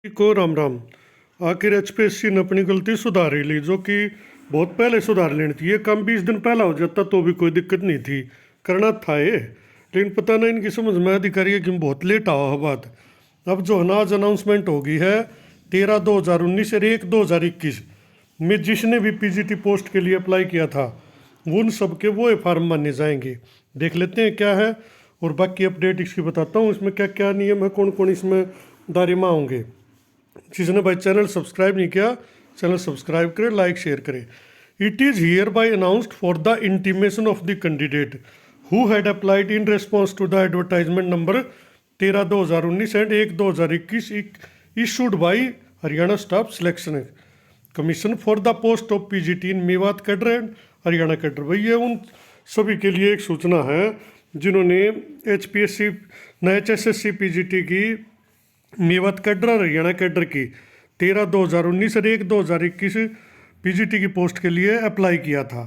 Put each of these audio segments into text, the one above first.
को राम राम। आखिर एचपीएससी ने अपनी गलती सुधार ही ली, जो कि बहुत पहले सुधार लेनी थी। ये काम 20 दिन पहला हो जाता तो भी कोई दिक्कत नहीं थी, करना था ये। लेकिन पता नहीं इनकी समझ में अधिकारी है कि बहुत लेट हुआ है बात। अब जो है ना, आज अनाउंसमेंट हो गई है 13/2019 और 1/2021 में जिसने भी पीजीटी पोस्ट के लिए अप्लाई किया था उन सबके वो फॉर्म माने जाएंगे। देख लेते हैं क्या है, और बाकी अपडेट इसकी बताता हूँ। इसमें क्या क्या नियम है, कौन कौन इसमें दायरेमा होंगे। जिसने भाई चैनल सब्सक्राइब नहीं किया, चैनल सब्सक्राइब करें, लाइक शेयर करें। It is here by announced for the intimation of the candidate who had applied in response to the advertisement number 13/2019 and 1/2021 issued by Haryana staff selection commission for the post of PGT in Mewat cadre and Haryana cadre. भाई ये उन सभी के लिए एक सूचना है जिन्होंने एचपीएससी एचएसएससी पीजीटी की मेवात कैडर और हरियाणा कैडर की 13/2019 और 1/2021 पीजीटी की पोस्ट के लिए अप्लाई किया था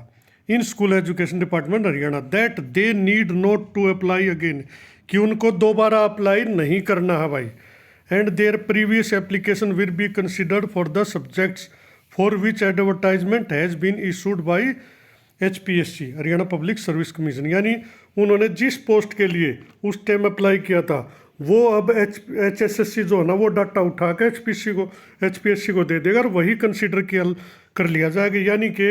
in school education department Haryana, that they need not to apply again, कि उनको दोबारा अप्लाई नहीं करना है भाई। And their previous application will be considered for the subjects for which advertisement has been issued by HPSC Haryana public service commission. यानी उन्होंने जिस पोस्ट के लिए उस टाइम अप्लाई किया था वो अब एचएसएससी जो है ना, वो डाटा उठा के एचपीएससी को दे देगा और वही कंसीडर किया कर लिया जाएगा। यानी कि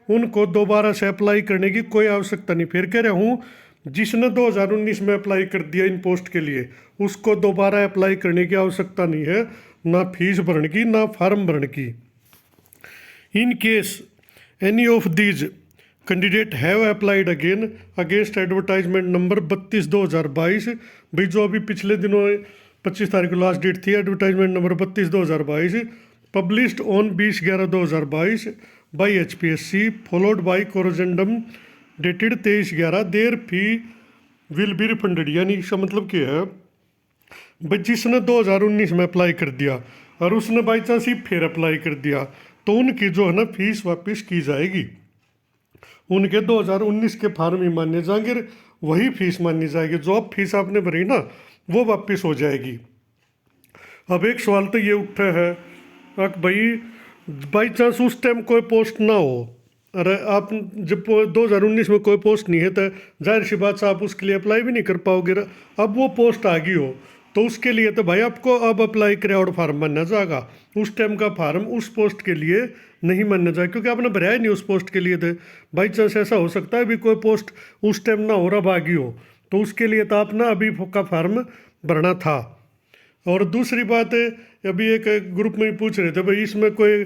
उनको दोबारा से अप्लाई करने की कोई आवश्यकता नहीं। फिर कह रहा हूँ, जिसने 2019 में अप्लाई कर दिया इन पोस्ट के लिए उसको दोबारा अप्लाई करने की आवश्यकता नहीं है, ना फीस भरने की ना फॉर्म भरने की। In case any of these candidate have applied again against advertisement number 32/2022, भाई जो अभी पिछले दिनों 25 तारीख को लास्ट डेट थी, advertisement number 32/2022 published on 20/11/2022 by HPSC followed by corrigendum dated 23/11, their fee will be refunded. यानी इसका मतलब क्या है भाई, जिसने 2019 में अप्लाई कर दिया और उसने बाई चांस ही फिर अप्लाई कर दिया तो उनकी जो है ना फीस वापस की जाएगी। उनके 2019 के फार्म ही मान्य जाएंगे, वही फीस मानी जाएगी। जो अब फीस आपने भरी ना वो वापस हो जाएगी। अब एक सवाल तो ये उठा है कि भाई बाई चांस उस टाइम कोई पोस्ट ना हो, अरे आप जब 2019 में कोई पोस्ट नहीं है तो जाहिर सी बात से आप उसके लिए अप्लाई भी नहीं कर पाओगे। अब वो पोस्ट आ गई हो तो उसके लिए तो भाई आपको अब अप्लाई करे और फार्म मानना जाएगा। उस टाइम का फार्म उस पोस्ट के लिए नहीं मानना जाएगा, क्योंकि आपने भरा ही नहीं उस पोस्ट के लिए थे। बाई चांस ऐसा हो सकता है भी कोई पोस्ट उस टाइम ना हो रहा भागी हो, तो उसके लिए तो आपने अभी का फार्म भरना था। और दूसरी बात है, अभी एक ग्रुप में पूछ रहे थे भाई इसमें कोई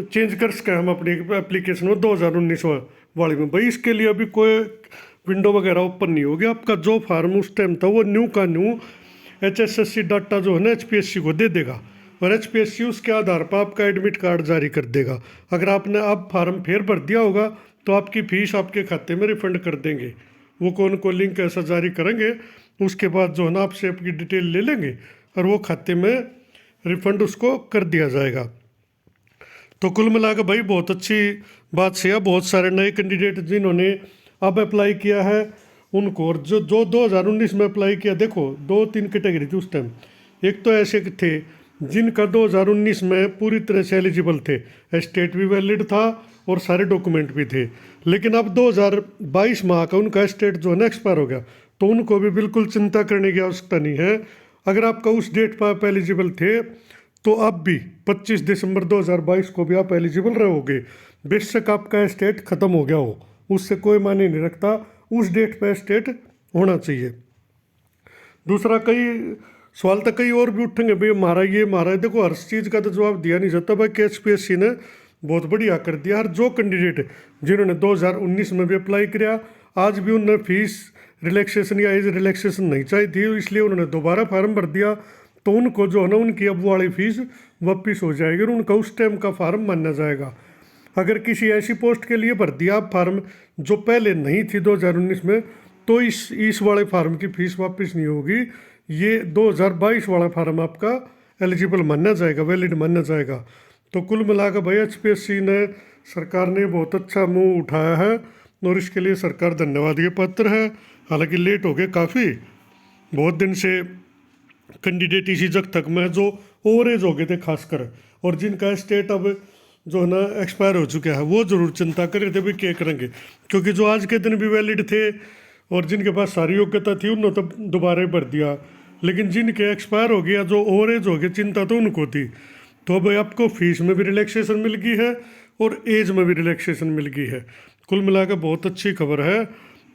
चेंज कर सकें हम अपनी एप्लीकेशन में 2019 वाली में। भाई इसके लिए अभी कोई विंडो वगैरह ओपन नहीं होगी। आपका जो फार्म उस टाइम था वो न्यू का न्यू एचएसएससी डाटा जो है ना एचपीएससी को दे देगा, और एचपीएससी उसके आधार पर आपका एडमिट कार्ड जारी कर देगा। अगर आपने अब फार्म फिर भर दिया होगा तो आपकी फ़ीस आपके खाते में रिफंड कर देंगे। वो कौन को लिंक ऐसा जारी करेंगे, उसके बाद जो है ना आपसे आपकी डिटेल ले लेंगे और वो खाते में रिफंड उसको कर दिया जाएगा। तो कुल मिलाकर भाई बहुत अच्छी बात से है। बहुत सारे नए कैंडिडेट जिन्होंने अब अप्लाई किया है उनको, और जो 2019 में अप्लाई किया, देखो 2-3 कैटेगरी थी उस टाइम। एक तो ऐसे थे जिनका 2019 में पूरी तरह से एलिजिबल थे, स्टेट भी वैलिड था और सारे डॉक्यूमेंट भी थे। लेकिन अब 2022 माह का उनका स्टेट जो है ना एक्सपायर हो गया, तो उनको भी बिल्कुल चिंता करने की आवश्यकता नहीं है। अगर आपका उस डेट पर आप एलिजिबल थे तो अब भी 25 दिसंबर 2022 को भी आप एलिजिबल रहोगे, बेशक आपका स्टेट ख़त्म हो गया हो, उससे कोई मायने नहीं रखता। उस डेट पर स्टेट होना चाहिए। दूसरा, कई सवाल तो कई और भी उठेंगे भाई हमारा देखो हर चीज़ का तो जवाब दिया नहीं जाता। भाई एचपीएससी ने बहुत बढ़िया कर दिया। हर जो कैंडिडेट जिन्होंने 2019 में भी अप्लाई किया, आज भी उन्होंने फीस रिलैक्सेशन या एज रिलैक्सेशन नहीं चाहिए थी, इसलिए उन्होंने दोबारा फार्म भर दिया, तो उनको जो है ना उनकी अब वाली फीस वापस हो जाएगी और उनका उस टाइम का फार्म माना जाएगा। अगर किसी ऐसी पोस्ट के लिए भर दिया आप फार्म जो पहले नहीं थी 2019 में, तो इस वाले फार्म की फीस वापस नहीं होगी। ये 2022 वाला फार्म आपका एलिजिबल माना जाएगा, वैलिड माना जाएगा। तो कुल मिलाकर भाई एचपीएससी ने सरकार ने बहुत अच्छा मुंह उठाया है और इसके लिए सरकार धन्यवाद के पात्र है। हालांकि लेट हो गए काफ़ी, बहुत दिन से कैंडिडेट इसी जग तक में जो ओवर एज हो गए थे खासकर, और जिनका स्टेट अब जो है ना एक्सपायर हो चुका है, वो जरूर चिंता कर रहे थे भी क्या करेंगे, क्योंकि जो आज के दिन भी वैलिड थे और जिनके पास सारी योग्यता थी उन्होंने तो दोबारा ही भर दिया, लेकिन जिनके एक्सपायर हो गया, जो ओवर एज हो गया, चिंता तो उनको थी। तो अब आपको फीस में भी रिलैक्सेशन मिल गई है और एज में भी रिलैक्सेशन मिल गई है। कुल मिलाकर बहुत अच्छी खबर है।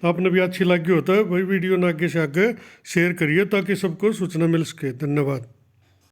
आपने भी अच्छी लगी होता है भाई वीडियो ना आगे से आगे शेयर करिए ताकि सबको सूचना मिल सके। धन्यवाद।